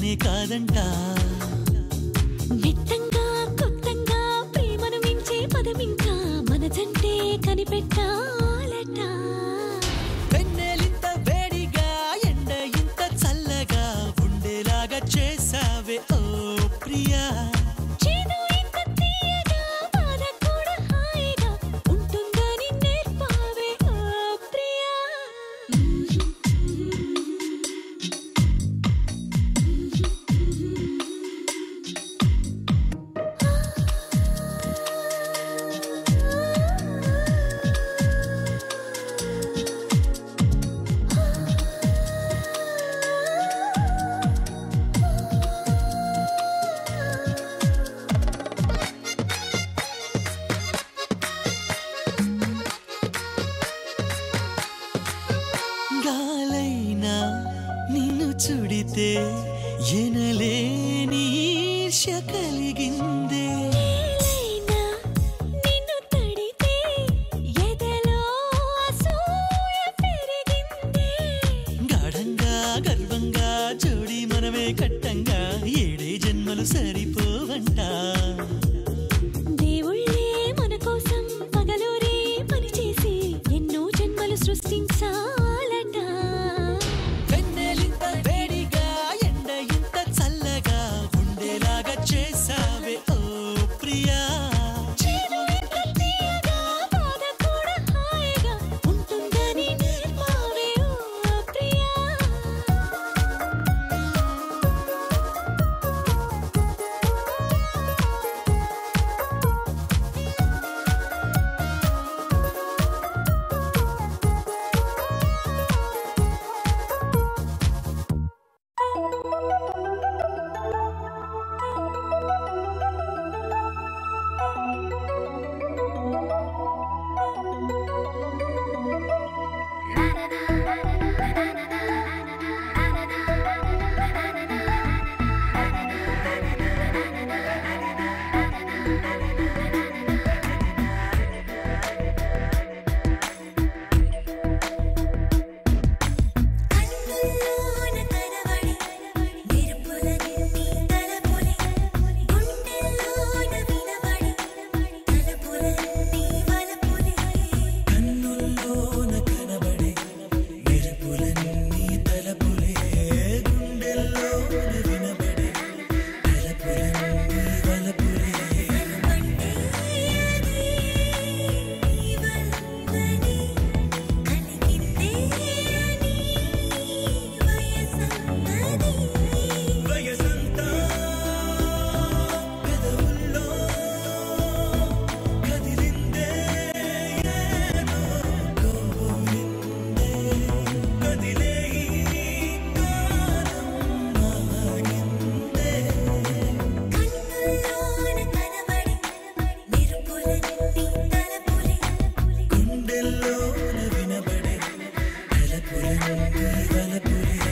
కానే కాదంట నిత్తంగా కొత్తంగా ప్రేమను మించే పదమింకా మనజంటే కనిపెట్టాలట వెన్నెలింత వేడిగా ఎండ ఇంత చల్లగా ఉండేలాగా చేసావే ఓ ప్రియా చేదు ఇంత తీయగా బాధ కూడా హాయిగా ఉంటుందని నేర్పావే ఓ ప్రియా గాలైనా నిన్ను చుడితే ఎనలేని ఈర్ష్య కలిగిందే నేలైనా నిన్ను తడితే ఎదలో అసూయ పెరిగిందే గాఢంగా గర్వంగా జోడి మనమే కట్టంగా ఏడే జన్మలు సరిపోవంట దేవుళ్ళే మన కోసం పగలూరే పనిచేసి ఎన్నో జన్మలు సృష్టించాలట వెన్నెలింత వేడిగా ఎండ ఇంత చల్లగా ఉండేలాగా చేసావే ఓ ప్రియా చేదు ఇంత తీయగా బాధ కూడా హాయిగా ఉంటుందని నేర్పావే ఓ ప్రియా కన్నుల్లోన కనబడి మెరుపులన్నీ తలపులే గుండెల్లోన వినబడి తలపులన్నీ వలపులే కన్నుల్లోన కనబడే మెరుపులన్నీ తలపులే గుండెల్లోన వినబడే తలపులన్నీ వలపులే అంటే అది నీ వల్లనే కలిగిందే అని వయసన్నది వయసంతా పెదవుల్లో కదిలిందే ఏదో కోరిందే కదిలే ఈ కాలం ఆగిందే కన్నుల్లోన కనబడి మెరుపులన్నీ తలపులే గుండెల్లోన వినబడే తలపులన్నీ వలపులే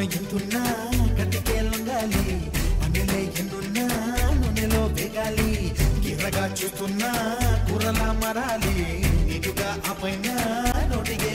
ఎంతున్నా గట్టికే లొంగాలి అన్నెలే ఎన్నున్నా నూనెలో వేగాలి గిర్రగా చూస్తున్నా కూరలా మరాలి నీటుగా ఆ పైన నోటిగే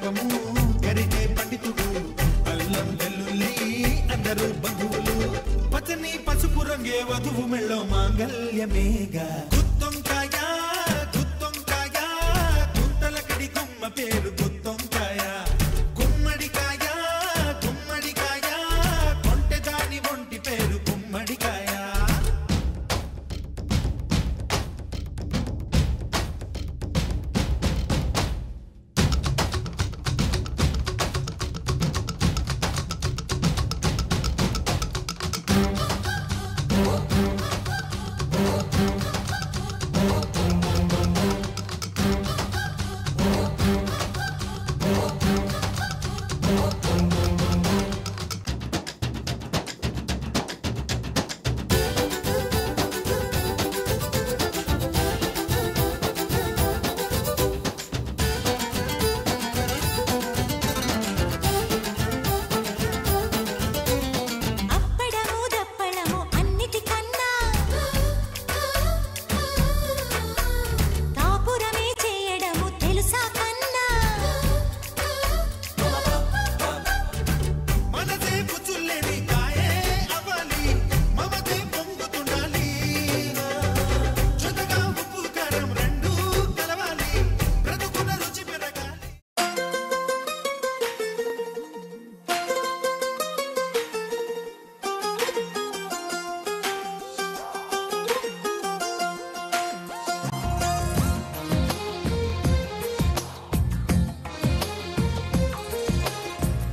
లోకము గరిగే పండితుడు అల్లం వెల్లుల్లి అందరూ బంధువులు పచ్చని పసుపు రంగే వధువు మెళ్ళో మాంగళ్యమేగా గుత్తొంకాయ గుత్తొంకాయ గుంతల కడి గుమ్మ పేరు గుత్తొంకాయ గుమ్మడికాయ గుమ్మడికాయ కొంటె దాని ఒంటి పేరు గుమ్మడికాయ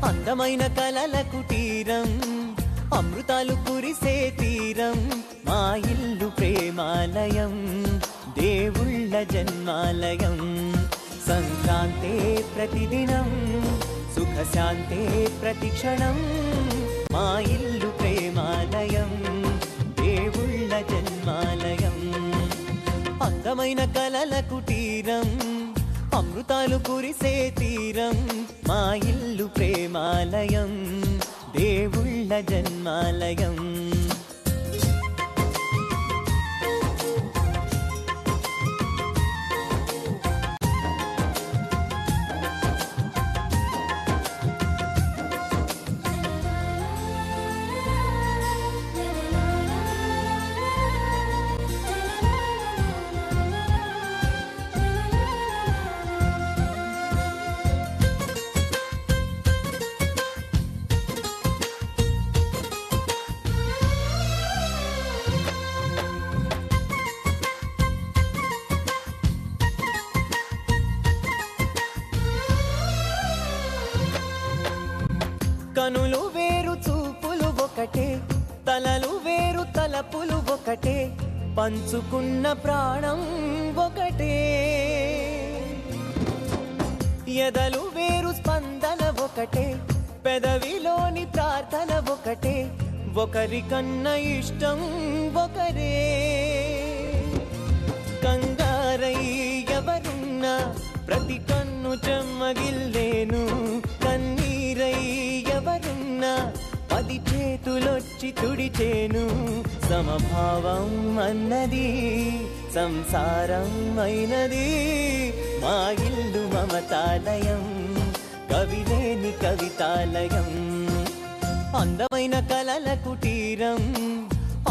అందమైన కలల కుటీరం అమృతాలు కురిసే తీరం మా ఇల్లు ప్రేమాలయం దేవుళ్ళ జన్మాలయం సంక్రాంతే ప్రతిదినం సుఖశాంతే ప్రతిక్షణం మా ఇల్లు ప్రేమాలయం దేవుళ్ళ జన్మాలయం అందమైన కలల కుటీరం అమృతాలు కురిసే తీరం మా ఇల్లు ప్రేమాలయం దేవుళ్ళ జన్మాలయం కనులు వేరు చూపులు ఒకటే తలలు వేరు తలపులు ఒకటే పంచుకున్న ప్రాణం ఒకటే ఎదలు వేరు స్పందన ఒకటే పెదవిలోని ప్రార్థన ఒకటే ఒకరికన్నా ఇష్టం ఒకరే కంగారై ఎవరున్నా ప్రతి కన్ను చెమ్మగిల్లేను కన్నీరై ఎవరున్నా 10 చేతులొచ్చి తుడిచేను సమభావం అన్నది సంసారం అయినది మా ఇల్లు మమతాలయం కవిలేని కవితాలయం అందమైన కలల కుటీరం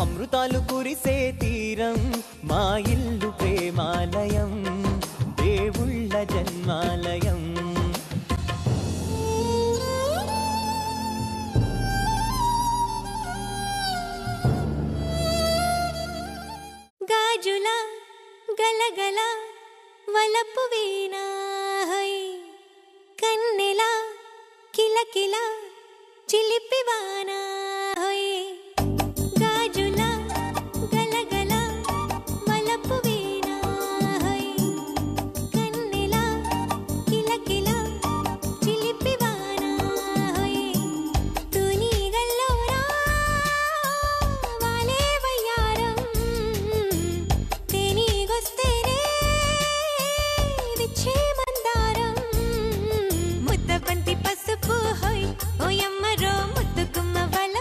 అమృతాలు కురిసే తీరం మా ఇల్లు ప్రేమాలయం దేవుళ్ళ జన్మాలయం గాజుల గలగల వలపు వీణ కన్నెల కిలకిల చిలిపివాన గాజుల గలగల వలపు వీణ కన్నెల కిలకిల చిలిపివాన తుని గల్లోరా వాలే వయ్యారం తేనీగొస్తేనే విచ్చే మందారం ముద్దబంతి పసుపు హోయ్ ఓయమ్మరో ముద్దుగుమ్మ వల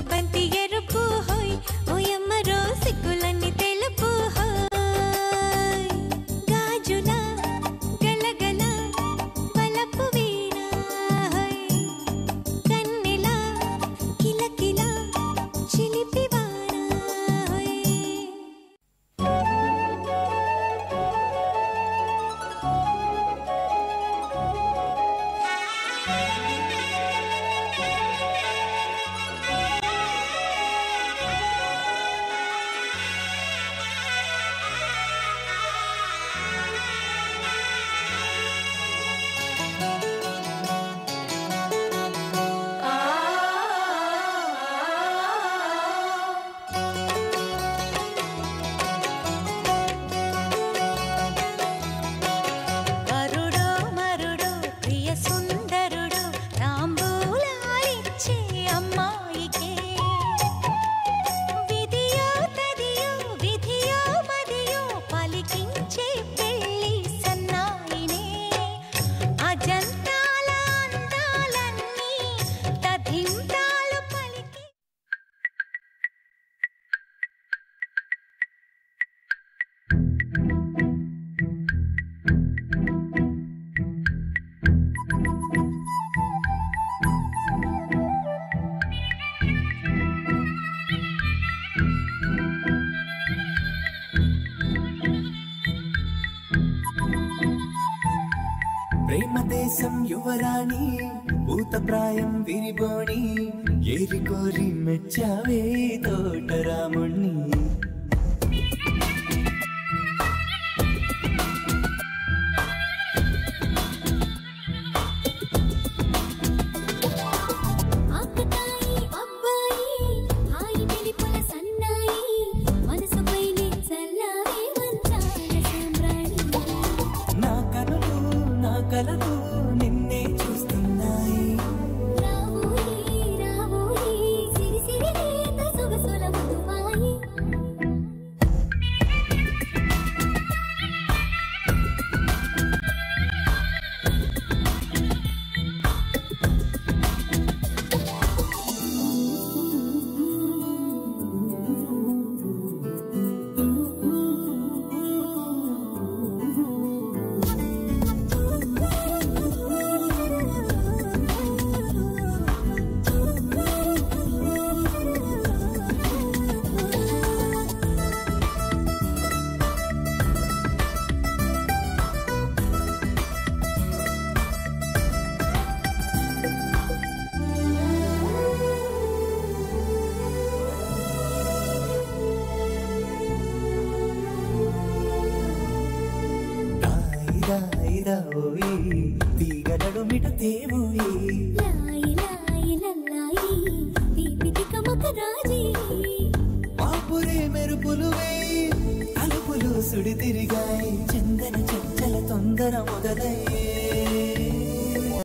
బంతి ఎరుపు హోయ్ ఓయమ్మ రోసికులన్నీ తెలుపు హోయ్ గాజుల గలగల వలపు వీణ హోయ్ కన్నెల కిలకిల చిలిపి వాన హోయ్ వరుడో మరుడో ప్రియ సుందరుడో తాంబూలాలిచ్చే అమ్మాయికే విధియో తదియో విధియో మదియో పలికించే పెళ్లి సన్నాయినే అజంతాల అందాలన్నీ తథింతాలు పలికి ప్రేమ దేశం యువరాణి భూతప్రాయం విరిబోణి ఏరి కోరి మెచ్చావే తోటరాముణ్ణి ఆకతాయి అబ్బాయి హాయి వెలిపుల సన్నాయి మనసుపైనే చల్లారే వంచాల సామ్రాణి నా కనులు నా కలలు నిన్నే చూస్తున్నాయి రావోయి రావోయి సిరి సిరి లేత సొగసుల మధుమాయి ఓయి తీగడడు మిట తేవోయి లాయి లాయి లల్లాయి దీపితి కమక రాజీ పాపురే మెరుపులు వేయి తలుపులు సుడి తిరిగాయి చందన చంచల తొందర మొదలయ్యే